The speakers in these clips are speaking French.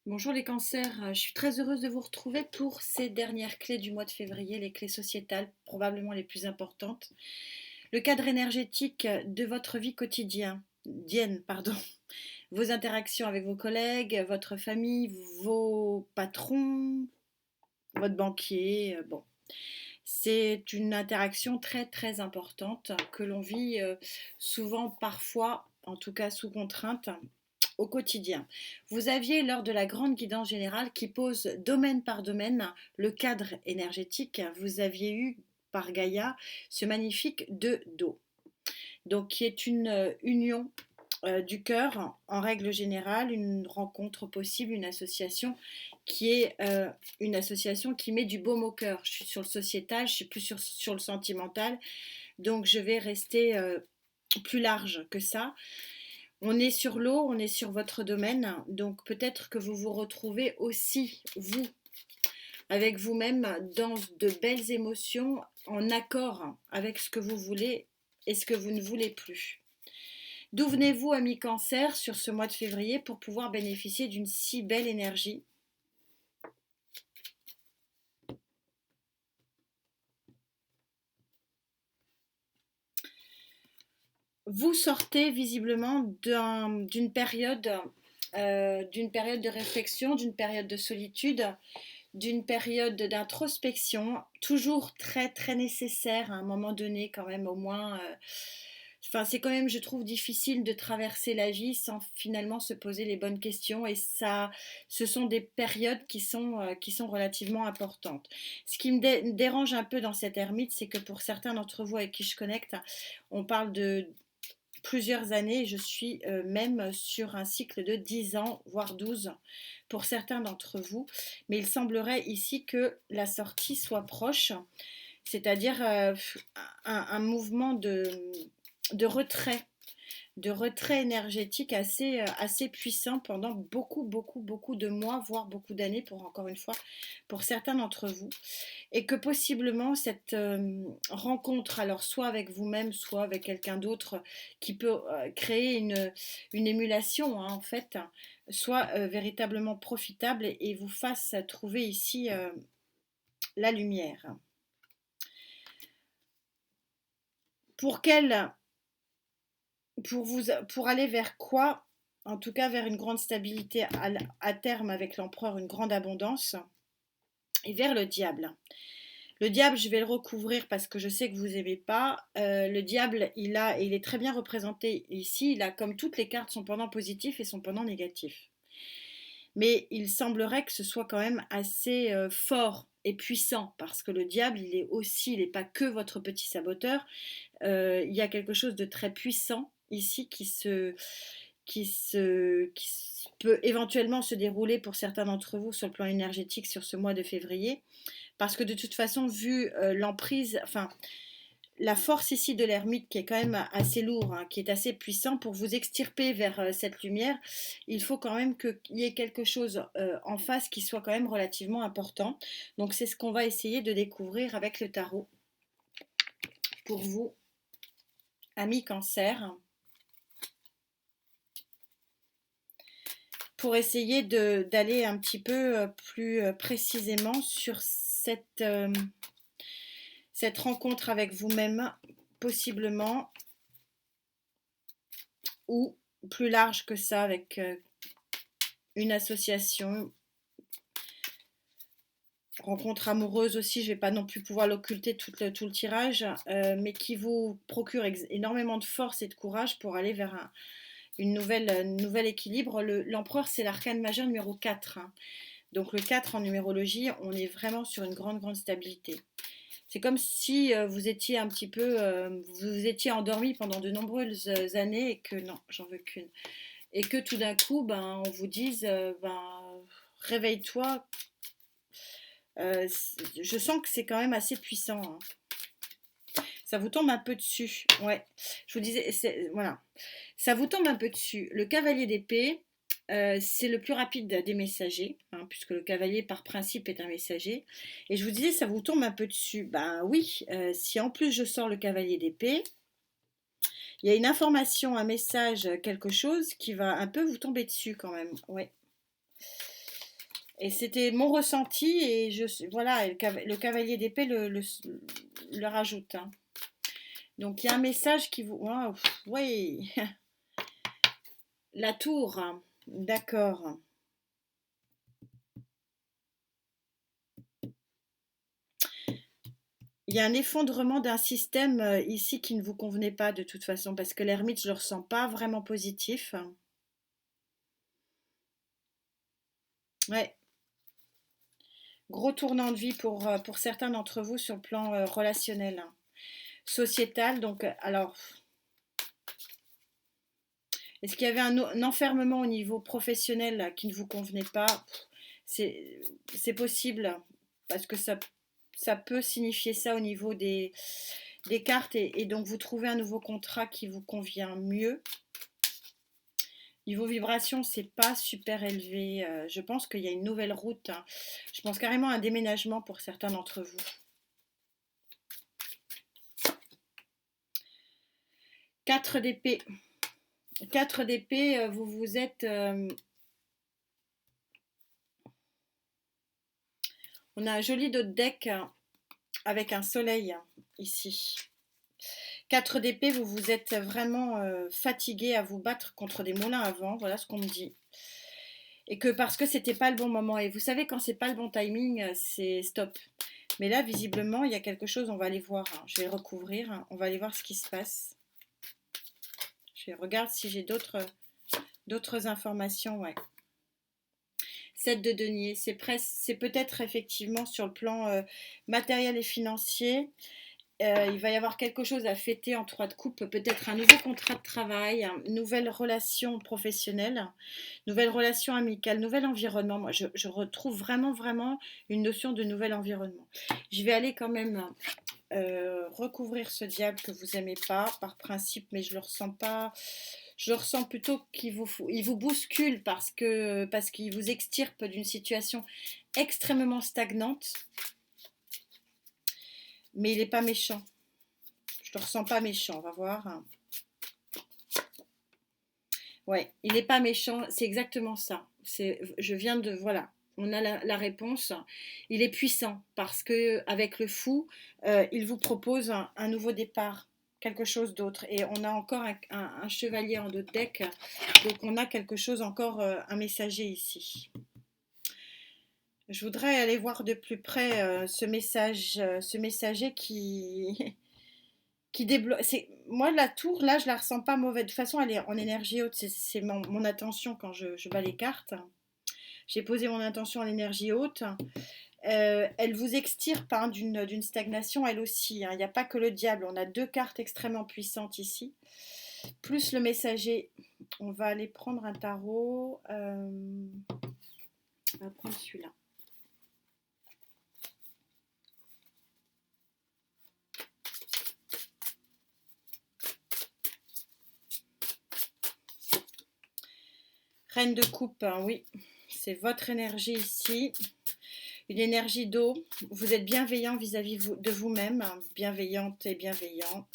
Bonjour les cancers, je suis très heureuse de vous retrouver pour ces dernières clés du mois de février, les clés sociétales, probablement les plus importantes. Le cadre énergétique de votre vie quotidienne, vos interactions avec vos collègues, votre famille, vos patrons, votre banquier, bon. C'est une interaction très très importante que l'on vit souvent, parfois, en tout cas sous contrainte, au quotidien. Vous aviez lors de la grande guidance générale qui pose domaine par domaine le cadre énergétique, vous aviez eu par Gaïa ce magnifique 2 d'eau, donc qui est une union du cœur en règle générale, une rencontre possible, une association qui est une association qui met du baume au cœur. Je suis sur le sociétal, je suis plus sur le sentimental, donc je vais rester plus large que ça. On est sur l'eau, on est sur votre domaine, donc peut-être que vous vous retrouvez aussi, vous, avec vous-même, dans de belles émotions, en accord avec ce que vous voulez et ce que vous ne voulez plus. D'où venez-vous, ami Cancer, sur ce mois de février pour pouvoir bénéficier d'une si belle énergie? Vous sortez visiblement d'une période de réflexion, d'une période de solitude, d'une période d'introspection, toujours très très nécessaire à un moment donné quand même au moins. Enfin, c'est quand même, je trouve, difficile de traverser la vie sans finalement se poser les bonnes questions et ça, ce sont des périodes qui sont relativement importantes. Ce qui me dérange un peu dans cette ermite, c'est que pour certains d'entre vous avec qui je connecte, on parle de plusieurs années, je suis même sur un cycle de 10 ans, voire 12 pour certains d'entre vous. Mais il semblerait ici que la sortie soit proche, c'est-à-dire un mouvement de retrait de retrait énergétique assez puissant pendant beaucoup de mois, voire beaucoup d'années, pour encore une fois, pour certains d'entre vous. Et que possiblement cette rencontre, alors soit avec vous-même, soit avec quelqu'un d'autre, qui peut créer une émulation, hein, en fait, soit véritablement profitable et vous fasse trouver ici la lumière. Pour quelle pour aller vers quoi? En tout cas, vers une grande stabilité à terme avec l'empereur, une grande abondance, et vers le diable. Le diable, je vais le recouvrir parce que je sais que vous n'aimez pas. Le diable, il est très bien représenté ici. Il a, comme toutes les cartes, son pendant positif et son pendant négatif. Mais il semblerait que ce soit quand même assez fort et puissant parce que le diable, il n'est pas que votre petit saboteur. Il y a quelque chose de très puissant ici qui peut éventuellement se dérouler pour certains d'entre vous sur le plan énergétique sur ce mois de février. Parce que de toute façon, vu l'emprise, enfin, la force ici de l'ermite qui est quand même assez lourd, hein, qui est assez puissant pour vous extirper vers cette lumière, il faut quand même qu'il y ait quelque chose en face qui soit quand même relativement important. Donc c'est ce qu'on va essayer de découvrir avec le tarot pour vous, amis cancer, pour essayer d'aller un petit peu plus précisément sur cette rencontre avec vous-même, possiblement, ou plus large que ça, avec une association, rencontre amoureuse aussi, je ne vais pas non plus pouvoir l'occulter tout le tirage, mais qui vous procure énormément de force et de courage pour aller vers un nouvel équilibre. L'empereur, c'est l'arcane majeur numéro 4, hein. Donc le 4 en numérologie, on est vraiment sur une grande stabilité. C'est comme si vous étiez un petit peu, vous étiez endormi pendant de nombreuses années et que non, j'en veux qu'une. Et que tout d'un coup, ben, on vous dise, réveille-toi. Je sens que c'est quand même assez puissant, hein. Ça vous tombe un peu dessus. Ouais, je vous disais, voilà. Ça vous tombe un peu dessus. Le cavalier d'épée, c'est le plus rapide des messagers, hein, puisque le cavalier par principe est un messager. Et je vous disais, ça vous tombe un peu dessus. Ben oui, si en plus je sors le cavalier d'épée, il y a une information, un message, quelque chose qui va un peu vous tomber dessus quand même. Ouais. Et c'était mon ressenti et voilà, le cavalier d'épée le rajoute, hein. Donc il y a un message qui vous... Waouh, oui, la tour, hein. D'accord. Il y a un effondrement d'un système ici qui ne vous convenait pas de toute façon, parce que l'ermite, je le ressens pas vraiment positif. Ouais, gros tournant de vie pour certains d'entre vous sur le plan relationnel, hein, sociétal. Donc, alors, est-ce qu'il y avait un enfermement au niveau professionnel là, qui ne vous convenait pas? C'est c'est possible, parce que ça peut signifier ça au niveau des cartes, et donc vous trouvez un nouveau contrat qui vous convient mieux. Niveau vibration, c'est pas super élevé. Je pense qu'il y a une nouvelle route, hein. Je pense carrément à un déménagement pour certains d'entre vous. 4 d'épée. 4 d'épée, vous vous êtes... on a un joli dos de deck avec un soleil ici. 4 d'épée, vous vous êtes vraiment fatigué à vous battre contre des moulins à vent, voilà ce qu'on me dit. Et que parce que c'était pas le bon moment. Et vous savez, quand c'est pas le bon timing, c'est stop. Mais là, visiblement, il y a quelque chose, on va aller voir, hein. Je vais recouvrir, hein. On va aller voir ce qui se passe. Je regarde si j'ai d'autres informations, ouais. 7 de denier, c'est peut-être effectivement sur le plan matériel et financier. Il va y avoir quelque chose à fêter en 3 de coupe, peut-être un nouveau contrat de travail, une nouvelle relation professionnelle, nouvelle relation amicale, nouvel environnement. Moi, je retrouve vraiment, vraiment une notion de nouvel environnement. Je vais aller quand même recouvrir ce diable que vous n'aimez pas par principe, mais je le ressens pas. Je le ressens plutôt qu'il vous bouscule parce qu'il vous extirpe d'une situation extrêmement stagnante, mais il n'est pas méchant. Je le ressens pas méchant, on va voir. Ouais, il n'est pas méchant, c'est exactement ça. Je viens de, voilà, on a la réponse. Il est puissant parce que avec le fou, il vous propose un nouveau départ, quelque chose d'autre. Et on a encore un chevalier en dos de deck, donc on a quelque chose encore, un messager ici. Je voudrais aller voir de plus près ce messager qui débloque. Moi, la tour, là, je la ressens pas mauvaise. De toute façon, elle est en énergie haute. C'est mon attention quand je bats les cartes. J'ai posé mon intention en énergie haute. Elle vous extirpe hein, d'une stagnation, elle aussi, hein. Il n'y a pas que le diable. On a 2 cartes extrêmement puissantes ici. Plus le messager. On va aller prendre un tarot. On va prendre celui-là. Reine de coupe, hein, oui. C'est votre énergie ici. Une énergie d'eau. Vous êtes bienveillant vis-à-vis de vous-même. Hein, bienveillante et bienveillant.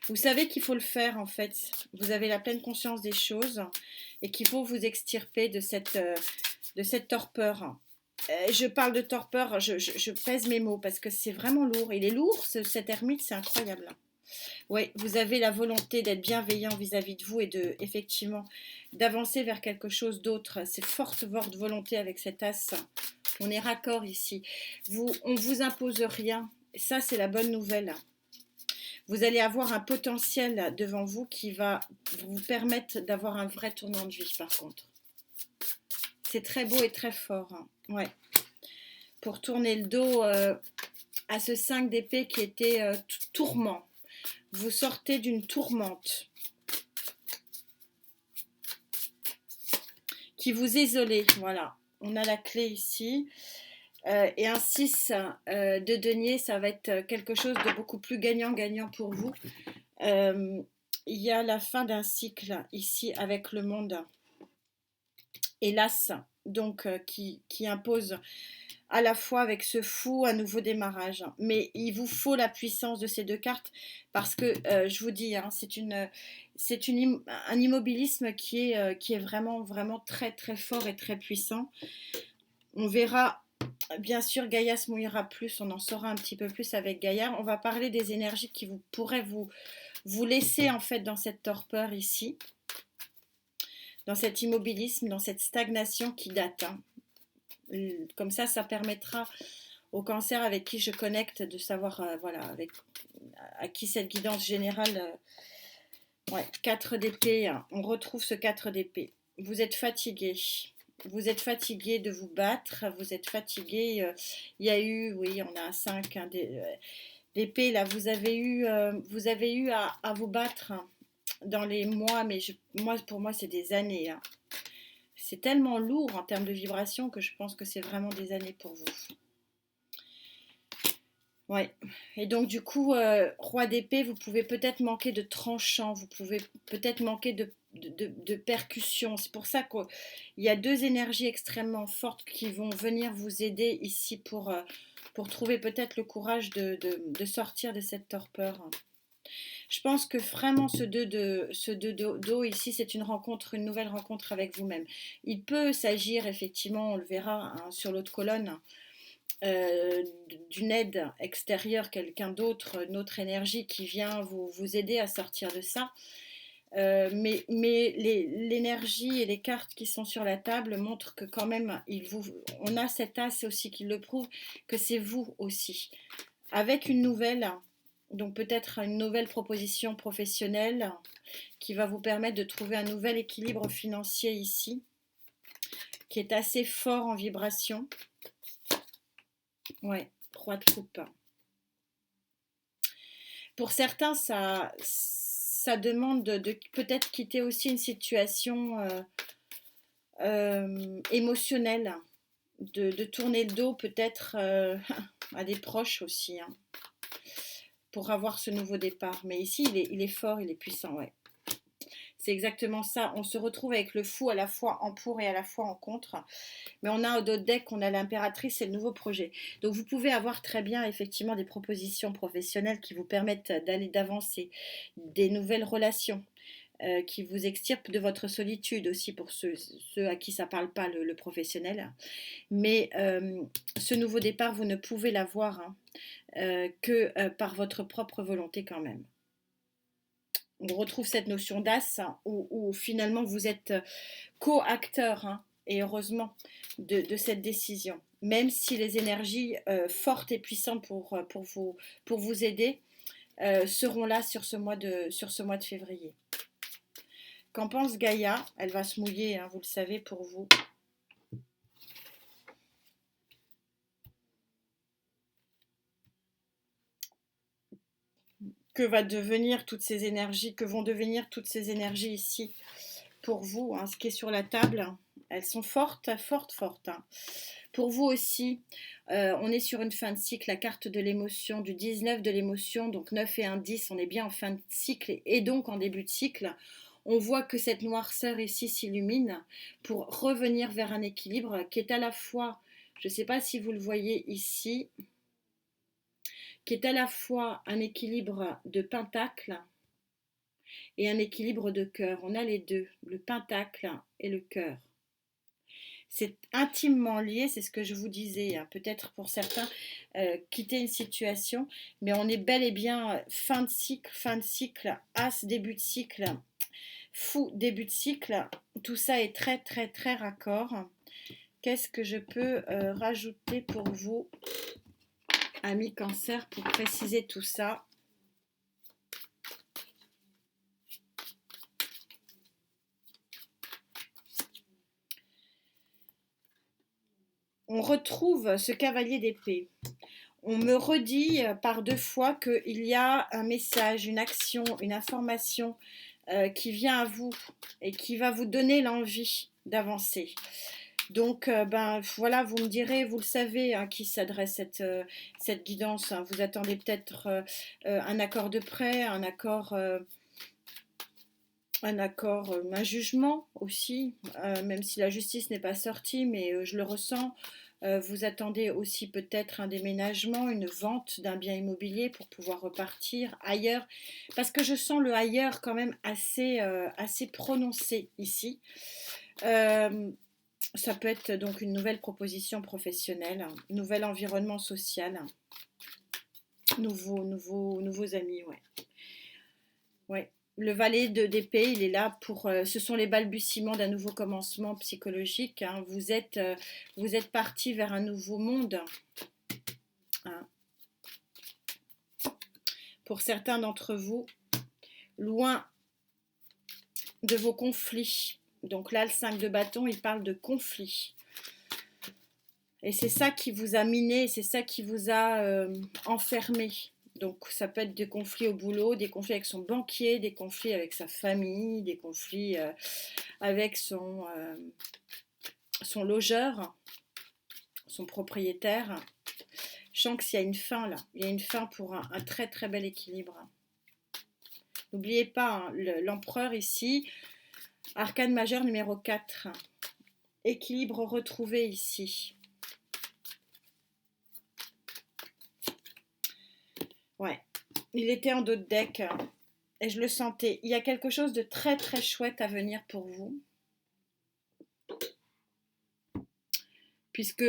Vous savez qu'il faut le faire en fait. Vous avez la pleine conscience des choses et qu'il faut vous extirper de cette torpeur. Je parle de torpeur, je pèse mes mots parce que c'est vraiment lourd. Il est lourd, cet ermite, c'est incroyable. Oui, vous avez la volonté d'être bienveillant vis-à-vis de vous et effectivement, d'avancer vers quelque chose d'autre. C'est forte votre volonté avec cet as. On est raccord ici. On ne vous impose rien. Ça, c'est la bonne nouvelle. Vous allez avoir un potentiel devant vous qui va vous permettre d'avoir un vrai tournant de vie, par contre. C'est très beau et très fort. Hein. Ouais. Pour tourner le dos à ce 5 d'épée qui était tourment. Vous sortez d'une tourmente qui vous isolait. Voilà. On a la clé ici. Et un 6 de denier, ça va être quelque chose de beaucoup plus gagnant-gagnant pour vous. Il y a la fin d'un cycle ici avec le monde. Et l'as, donc, qui impose à la fois avec ce fou, un nouveau démarrage. Mais il vous faut la puissance de ces deux cartes parce que je vous dis, hein, un immobilisme qui est vraiment, vraiment très, très fort et très puissant. On verra, bien sûr, Gaïa se mouillera plus, on en saura un petit peu plus avec Gaïa. On va parler des énergies qui pourraient vous laisser en fait dans cette torpeur ici, dans cet immobilisme, dans cette stagnation qui date. Hein. Comme ça permettra au cancer avec qui je connecte de savoir voilà, à qui cette guidance générale. Ouais, 4 d'épée, hein. On retrouve ce 4 d'épée. Vous êtes fatigué. Vous êtes fatigué de vous battre, vous êtes fatigué. Il y a eu, oui, on a un 5 hein, d'épée là. Vous avez eu à vous battre dans les mois, mais pour moi, c'est des années. Hein. C'est tellement lourd en termes de vibration que je pense que c'est vraiment des années pour vous. Ouais. Et donc du coup, roi d'épée, vous pouvez peut-être manquer de tranchant, vous pouvez peut-être manquer de percussion. C'est pour ça qu'il y a deux énergies extrêmement fortes qui vont venir vous aider ici pour trouver peut-être le courage de sortir de cette torpeur. Je pense que vraiment ce 2 d'eau ici, c'est une nouvelle rencontre avec vous-même. Il peut s'agir effectivement, on le verra hein, sur l'autre colonne, d'une aide extérieure, quelqu'un d'autre, une autre énergie qui vient vous aider à sortir de ça. Mais l'énergie et les cartes qui sont sur la table montrent que quand même, on a cet as aussi qui le prouve, que c'est vous aussi. Avec une nouvelle, donc peut-être une nouvelle proposition professionnelle qui va vous permettre de trouver un nouvel équilibre financier ici, qui est assez fort en vibration. Ouais, roi de coupe. Pour certains, ça demande de peut-être quitter aussi une situation émotionnelle, de tourner le dos peut-être à des proches aussi, hein, pour avoir ce nouveau départ. Mais ici, il est fort, il est puissant, ouais. C'est exactement ça. On se retrouve avec le fou à la fois en pour et à la fois en contre. Mais on a au d'autres deck, on a l'impératrice et le nouveau projet. Donc vous pouvez avoir très bien effectivement des propositions professionnelles qui vous permettent d'avancer, des nouvelles relations. Qui vous extirpent de votre solitude aussi pour ceux à qui ça ne parle pas le professionnel. Mais ce nouveau départ, vous ne pouvez l'avoir hein, que par votre propre volonté quand même. On retrouve cette notion d'as hein, où finalement vous êtes co-acteur, hein, et heureusement, de cette décision. Même si les énergies fortes et puissantes pour vous aider seront là sur ce mois de février. Qu'en pense Gaïa? Elle va se mouiller, hein, vous le savez, pour vous. Que vont devenir toutes ces énergies ici pour vous, hein, ce qui est sur la table, elles sont fortes, fortes, fortes. Hein. Pour vous aussi, on est sur une fin de cycle, la carte de l'émotion, du 19 de l'émotion, donc 9 et 1, 10, on est bien en fin de cycle et donc en début de cycle. On voit que cette noirceur ici s'illumine pour revenir vers un équilibre qui est à la fois, je ne sais pas si vous le voyez ici, qui est à la fois un équilibre de pentacle et un équilibre de cœur. On a les deux, le pentacle et le cœur. C'est intimement lié, c'est ce que je vous disais, hein. Peut-être pour certains quitter une situation, mais on est bel et bien fin de cycle, as début de cycle, fou début de cycle, tout ça est très très très raccord. Qu'est-ce que je peux rajouter pour vous, amis cancer, pour préciser tout ça? On retrouve ce cavalier d'épée. On me redit par 2 fois qu'il y a un message, une action, une information qui vient à vous et qui va vous donner l'envie d'avancer. Donc, ben voilà, vous me direz, vous le savez, à qui s'adresse cette guidance. Hein. Vous attendez peut-être un accord de prêt, un jugement aussi, même si la justice n'est pas sortie, mais je le ressens. Vous attendez aussi peut-être un déménagement, une vente d'un bien immobilier pour pouvoir repartir ailleurs. Parce que je sens le ailleurs quand même assez prononcé ici. Euh, Ça peut être donc une nouvelle proposition professionnelle, un nouvel environnement social, nouveaux amis, ouais. Ouais. Le valet d'épée, il est là pour. Ce sont les balbutiements d'un nouveau commencement psychologique, hein. Vous êtes parti vers un nouveau monde, hein. Pour certains d'entre vous, loin de vos conflits. Donc là, le 5 de bâton, il parle de conflits. Et c'est ça qui vous a miné, c'est ça qui vous a enfermé. Donc ça peut être des conflits au boulot, des conflits avec son banquier, des conflits avec sa famille, des conflits avec son logeur, son propriétaire. Je sens qu'il y a une fin là, il y a une fin pour un très très bel équilibre. N'oubliez pas, hein, l'empereur ici, arcane majeur numéro 4, équilibre retrouvé ici. Ouais, il était en dos de deck et je le sentais. Il y a quelque chose de très très chouette à venir pour vous. Puisque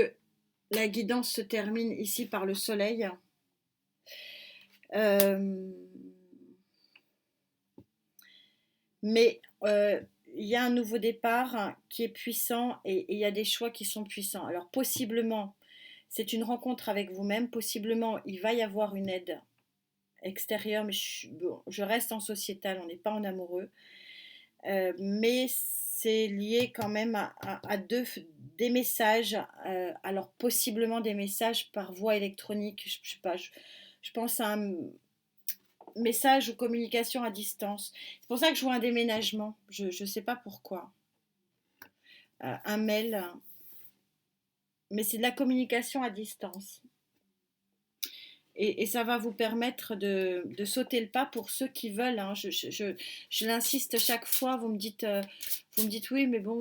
la guidance se termine ici par le soleil. Mais il y a un nouveau départ qui est puissant et il y a des choix qui sont puissants. Alors possiblement, c'est une rencontre avec vous-même. Possiblement, il va y avoir une aide extérieure, mais je reste en sociétal, on n'est pas en amoureux. Mais c'est lié quand même à des messages, alors possiblement des messages par voie électronique, je sais pas, je pense à un message ou communication à distance. C'est pour ça que je vois un déménagement, je ne sais pas pourquoi. Un mail, mais c'est de la communication à distance. Et ça va vous permettre de sauter le pas pour ceux qui veulent, hein. Je l'insiste chaque fois, vous me dites oui, mais bon,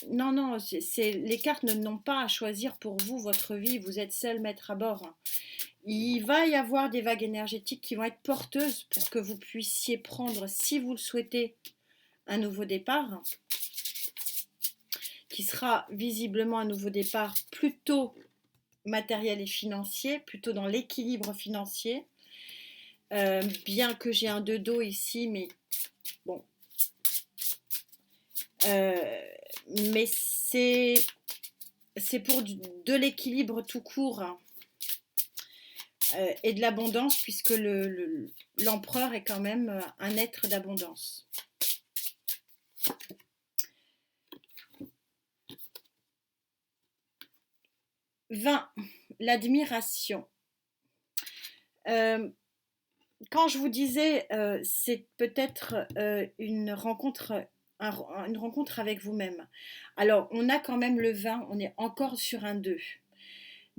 non, non, les cartes n'ont pas à choisir pour vous votre vie, vous êtes seul maître à bord, hein. Il va y avoir des vagues énergétiques qui vont être porteuses pour que vous puissiez prendre, si vous le souhaitez, un nouveau départ, qui sera visiblement un nouveau départ plutôt matériel et financier, plutôt dans l'équilibre financier. Bien que j'ai un de dos ici, mais bon. Mais c'est pour de l'équilibre tout court, hein, et de l'abondance, puisque l'empereur est quand même un être d'abondance. 20. L'admiration. Quand je vous disais, c'est peut-être une rencontre avec vous-même. Alors, on a quand même le 20, on est encore sur un 2.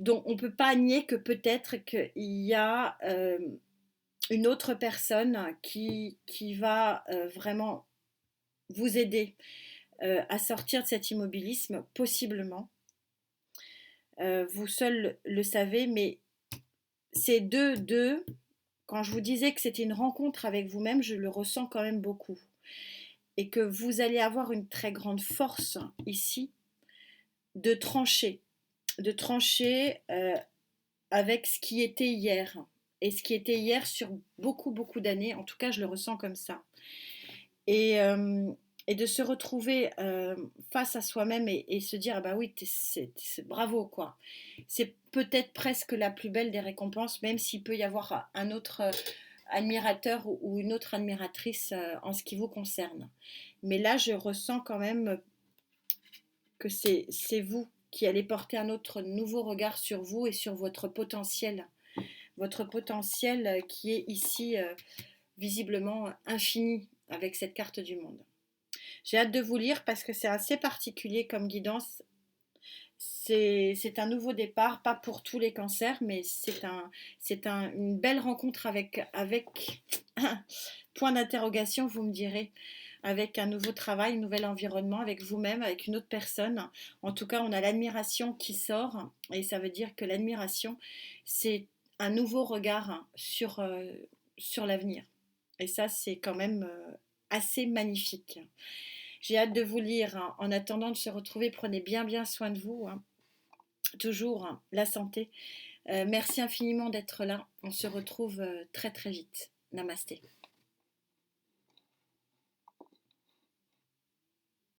Donc, on ne peut pas nier que peut-être qu'il y a une autre personne qui va vraiment vous aider à sortir de cet immobilisme, possiblement. Vous seul le savez, mais ces deux, quand je vous disais que c'était une rencontre avec vous-même, je le ressens quand même beaucoup. Et que vous allez avoir une très grande force ici de trancher avec ce qui était hier. Et ce qui était hier sur beaucoup, beaucoup d'années, en tout cas je le ressens comme ça. Et de se retrouver face à soi-même et se dire, ah bah oui, c'est bravo quoi. C'est peut-être presque la plus belle des récompenses, même s'il peut y avoir un autre admirateur ou une autre admiratrice en ce qui vous concerne. Mais là, je ressens quand même que c'est vous qui allez porter un autre nouveau regard sur vous et sur votre potentiel qui est ici visiblement infini avec cette carte du monde. J'ai hâte de vous lire parce que c'est assez particulier comme guidance. C'est un nouveau départ, pas pour tous les cancers, mais c'est une belle rencontre avec point d'interrogation, vous me direz, avec un nouveau travail, un nouvel environnement, avec vous-même, avec une autre personne. En tout cas, on a l'admiration qui sort, et ça veut dire que l'admiration, c'est un nouveau regard sur l'avenir. Et ça, c'est quand même assez magnifique. J'ai hâte de vous lire, hein. En attendant de se retrouver, prenez bien bien soin de vous, hein. Toujours, hein, la santé. Merci infiniment d'être là. On se retrouve très très vite. Namasté.